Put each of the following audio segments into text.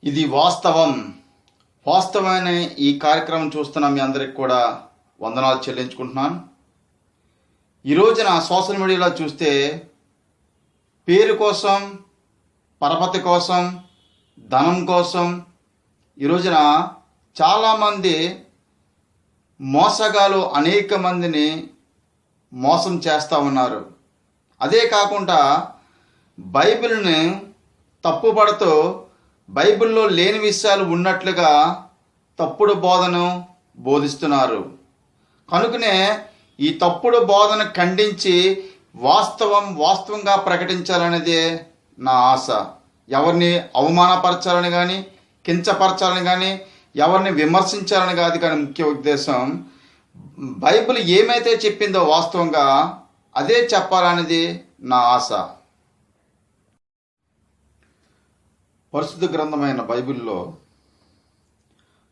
ఇది వాస్తవమైన ఈ కార్యక్రమం చూస్తున్న మీ అందరికి కూడా వందనాలు చెల్లించుకుంటున్నాను. ఈ రోజున సోషల్ మీడియాలో చూస్తే పేరు కోసం, పరపతి కోసం, ధనం కోసం ఈ రోజున చాలామంది మోసగాలు అనేక మందిని మోసం చేస్తూ ఉన్నారు. అదే కాకుండా బైబిల్ని తప్పుపడుతూ బైబిల్లో లేని విషయాలు ఉన్నట్లుగా తప్పుడు బోధను బోధిస్తున్నారు. కనుకనే ఈ తప్పుడు బోధన ఖండించి వాస్తవంగా ప్రకటించాలనేదే నా ఆశ. ఎవరిని అవమానపరచాలని కానీ, కించపరచాలని కానీ, ఎవరిని విమర్శించాలని కాదు. కానీ ముఖ్య ఉద్దేశం బైబిల్ ఏమైతే చెప్పిందో వాస్తవంగా అదే చెప్పాలనేది నా ఆశ. పరిశుద్ధ గ్రంథమైన బైబిల్లో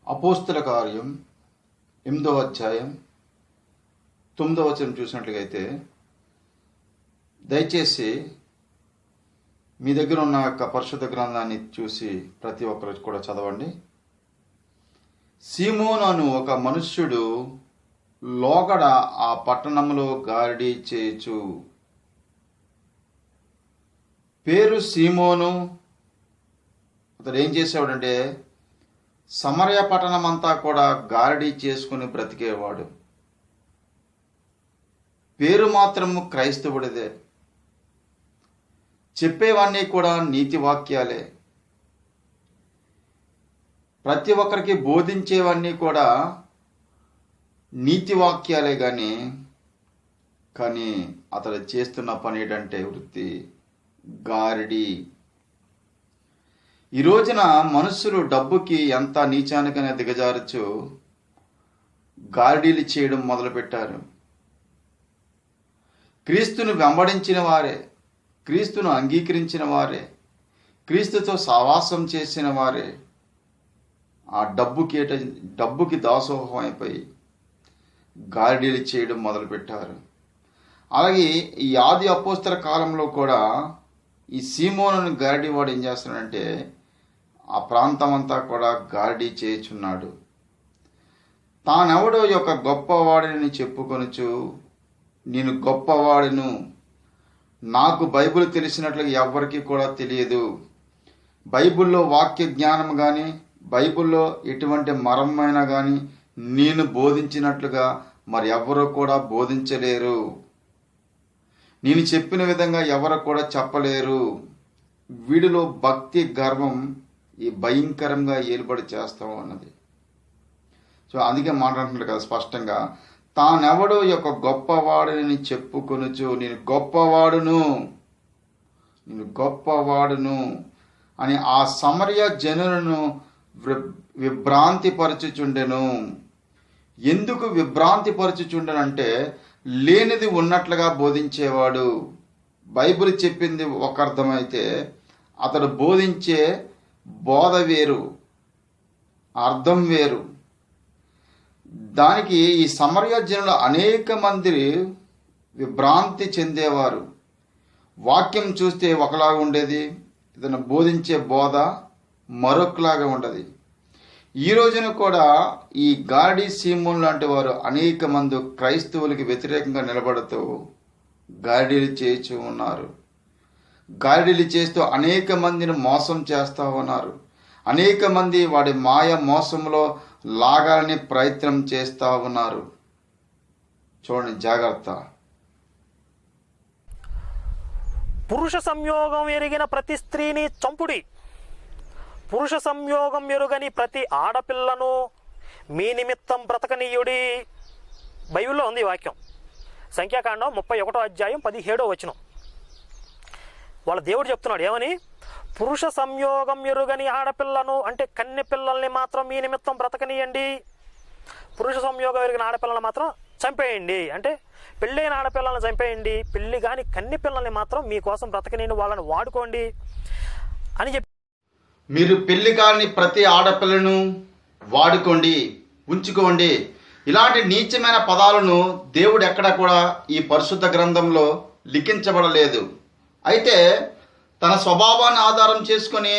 అపోస్తల కార్యం 8వ అధ్యాయం 9వ వచనం చూసినట్లయితే, దయచేసి మీ దగ్గర ఉన్న యొక్క పరిశుద్ధ గ్రంథాన్ని చూసి ప్రతి ఒక్కరు కూడా చదవండి. సీమోను అను ఒక మనుష్యుడు లోగడ ఆ పట్టణంలో గారడీ చేయుచు. పేరు సీమోను. అతడు ఏం చేసేవాడంటే సమరయ పట్టణం అంతా కూడా గారడీ చేసుకుని బ్రతికేవాడు. పేరు మాత్రం క్రైస్తవుడిదే. చెప్పేవన్నీ కూడా నీతి వాక్యాలే. ప్రతి ఒక్కరికి బోధించేవన్నీ కూడా నీతి వాక్యాలే. కానీ అతడు చేస్తున్న పని ఏంటంటే వృత్తి గారడీ. ఈ రోజున మనుషులు డబ్బుకి ఎంత నీచానికనే దిగజారచ్చు గారడీలు చేయడం మొదలుపెట్టారు. క్రీస్తును వెంబడించిన వారే, క్రీస్తును అంగీకరించిన వారే, క్రీస్తుతో సావాసం చేసిన వారే ఆ డబ్బుకి దాసోహం అయిపోయి గారడీలు చేయడం మొదలుపెట్టారు. అలాగే ఈ ఆది అపోస్తల కాలంలో కూడా ఈ సీమోను గారడీ వాడు ఏం చేస్తున్నాడంటే ఆ ప్రాంతం అంతా కూడా గారడీ చేయుచున్నాడు. తానెవడో యొక్క గొప్పవాడిని చెప్పుకొనుచు, నేను గొప్పవాడును, నాకు బైబిల్ తెలిసినట్లుగా ఎవరికి కూడా తెలియదు, బైబిల్లో వాక్య జ్ఞానం కానీ, బైబిల్లో ఎటువంటి మరమైనా కానీ నేను బోధించినట్లుగా మరి ఎవరు కూడా బోధించలేరు, నేను చెప్పిన విధంగా ఎవరు కూడా చెప్పలేరు. వీడిలో భక్తి గర్వం ఈ భయంకరంగా ఏలుబడి చేస్తాం అన్నది. సో అందుకే మాట్లాడుతున్నారు కదా స్పష్టంగా, తానెవడో యొక్క గొప్పవాడిని చెప్పుకొనుచు, నేను గొప్పవాడును అని ఆ సమరయ జనులను విభ్రాంతిపరచుచుండెను. ఎందుకు విభ్రాంతిపరచుచుండెనంటే లేనిది ఉన్నట్లుగా బోధించేవాడు. బైబిల్ చెప్పింది ఒక అర్థమైతే అతడు బోధించే బోధ వేరు, అర్థం వేరు. దానికి ఈ సమరయ జనులు అనేక మంది విభ్రాంతి చెందేవారు. వాక్యం చూస్తే ఒకలాగా ఉండేది, ఇతను బోధించే బోధ మరొకలాగా ఉండదు. ఈ రోజున కూడా ఈ గారడీ సీమోన్ లాంటి వారు అనేక మంది క్రైస్తవులకి వ్యతిరేకంగా నిలబడుతూ గారడీలు చేస్తూ ఉన్నారు. గారడీలు చేస్తూ అనేక మందిని మోసం చేస్తూ ఉన్నారు. అనేక మంది వాడి మాయ మోసంలో లాగాలని ప్రయత్నం చేస్తూ ఉన్నారు. చూడండి, జాగ్రత్త. పురుష సంయోగం ఎరిగిన ప్రతి స్త్రీని చంపుడి, పురుష సంయోగం ఎరుగని ప్రతి ఆడపిల్లను మీ నిమిత్తం బ్రతకనీయుడి. బైబిల్లో ఉంది ఈ వాక్యం. సంఖ్యాకాండం 31వ అధ్యాయం 17వ వచనం. వాళ్ళ దేవుడు చెప్తున్నాడు ఏమని? పురుష సంయోగం ఎరుగని ఆడపిల్లను, అంటే కన్నె పిల్లల్ని మాత్రం మీ నిమిత్తం బ్రతకనీయండి. పురుష సంయోగం ఎరిగిన ఆడపిల్లలను మాత్రం చంపేయండి, అంటే పెళ్ళైన ఆడపిల్లలను చంపేయండి, పెళ్ళి కాని కన్నె పిల్లల్ని మాత్రం మీకోసం బ్రతకనీయండి, వాళ్ళని వాడుకోండి అని చెప్పి. మీరు పెళ్లి కాని ప్రతి ఆడపిల్లను వాడుకోండి, ఉంచుకోండి. ఇలాంటి నీచమైన పదాలను దేవుడు ఎక్కడ కూడా ఈ పరిశుద్ధ గ్రంథంలో లిఖించబడలేదు. అయితే తన స్వభావాన్ని ఆధారం చేసుకొని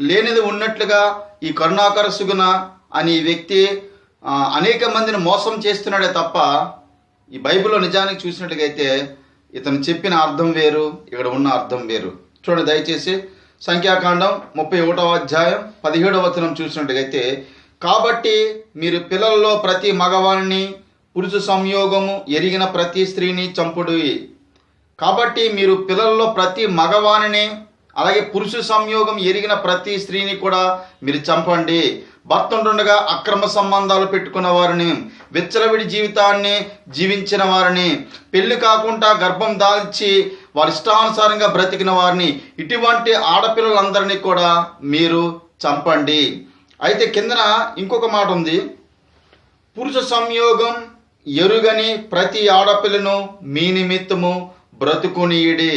లేనిది ఉన్నట్లుగా ఈ కరుణాకర సుగుణ అని ఈ వ్యక్తి అనేక మందిని మోసం చేస్తున్నాడే తప్ప ఈ బైబిల్లో నిజానికి చూసినట్లయితే ఇతను చెప్పిన అర్థం వేరు, ఇక్కడ ఉన్న అర్థం వేరు. చూడండి దయచేసి సంఖ్యాకాండం 31వ అధ్యాయం 17వ వచనం చూసినట్లయితే, కాబట్టి మీరు పిల్లలలో ప్రతి మగవాణ్ణి పురుష సంయోగము ఎరిగిన ప్రతి స్త్రీని చంపుడు. కాబట్టి మీరు పిల్లల్లో ప్రతి మగవాణిని అలాగే పురుష సంయోగం ఎరిగిన ప్రతి స్త్రీని కూడా మీరు చంపండి. భర్త ఉంటుండగా అక్రమ సంబంధాలు పెట్టుకున్న వారిని, విచ్చలవిడి జీవితాన్ని జీవించిన వారిని, పెళ్లి కాకుండా గర్భం దాల్చి వారి ఇష్టానుసారంగా బ్రతికిన వారిని, ఇటువంటి ఆడపిల్లలందరినీ కూడా మీరు చంపండి. అయితే కిందన ఇంకొక మాట ఉంది, పురుష సంయోగం ఎరుగని ప్రతి ఆడపిల్లను మీ నిమిత్తము బ్రతుకునీయుడి.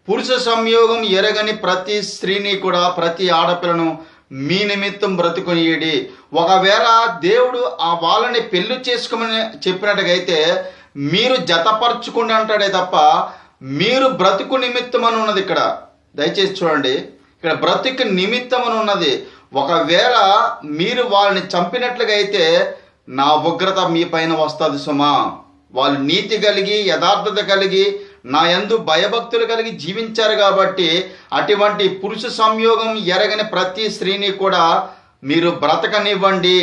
పురుష సంయోగం ఎరగని ప్రతి స్త్రీని కూడా, ప్రతి ఆడపిల్లను మీ నిమిత్తం బ్రతుకునీయుడి. ఒకవేళ దేవుడు వాళ్ళని పెళ్లి చేసుకోమని చెప్పినట్టుగైతే మీరు జతపరచుకుని అంటాడే తప్ప మీరు బ్రతుకు నిమిత్తం అని ఉన్నది. ఇక్కడ దయచేసి చూడండి, ఇక్కడ బ్రతుకు నిమిత్తం అని ఉన్నది. ఒకవేళ మీరు వాళ్ళని చంపినట్లుగా అయితే నా ఉగ్రత మీ పైన వస్తుంది సుమా. వాళ్ళు నీతి కలిగి యథార్థత కలిగి నా యందు భయభక్తులు కలిగి జీవించారు కాబట్టి అటువంటి పురుష సంయోగం ఎరగని ప్రతి స్త్రీని కూడా మీరు బ్రతకనివ్వండి.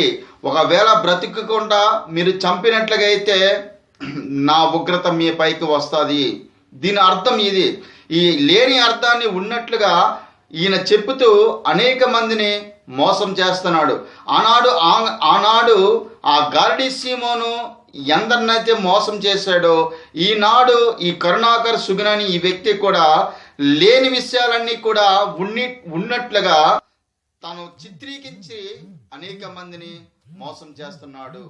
ఒకవేళ బ్రతకకుండా మీరు చంపినట్లుగా అయితే నా ఉగ్రత మీ పైకి వస్తుంది. దీని అర్థం ఇది. ఈ లేని అర్థాన్ని ఉన్నట్లుగా ఈయన చెప్పుతూ అనేక మందిని మోసం చేస్తున్నాడు. ఆనాడు ఆ గారడీ సీమోను ఎందరినైతే మోసం చేశాడో, ఈనాడు ఈ కరుణాకర సుగుణని ఈ వ్యక్తి కూడా లేని విషయాలన్నీ కూడా ఉన్నట్లుగా తాను చిత్రీకరించి అనేక మందిని మోసం చేస్తున్నాడు.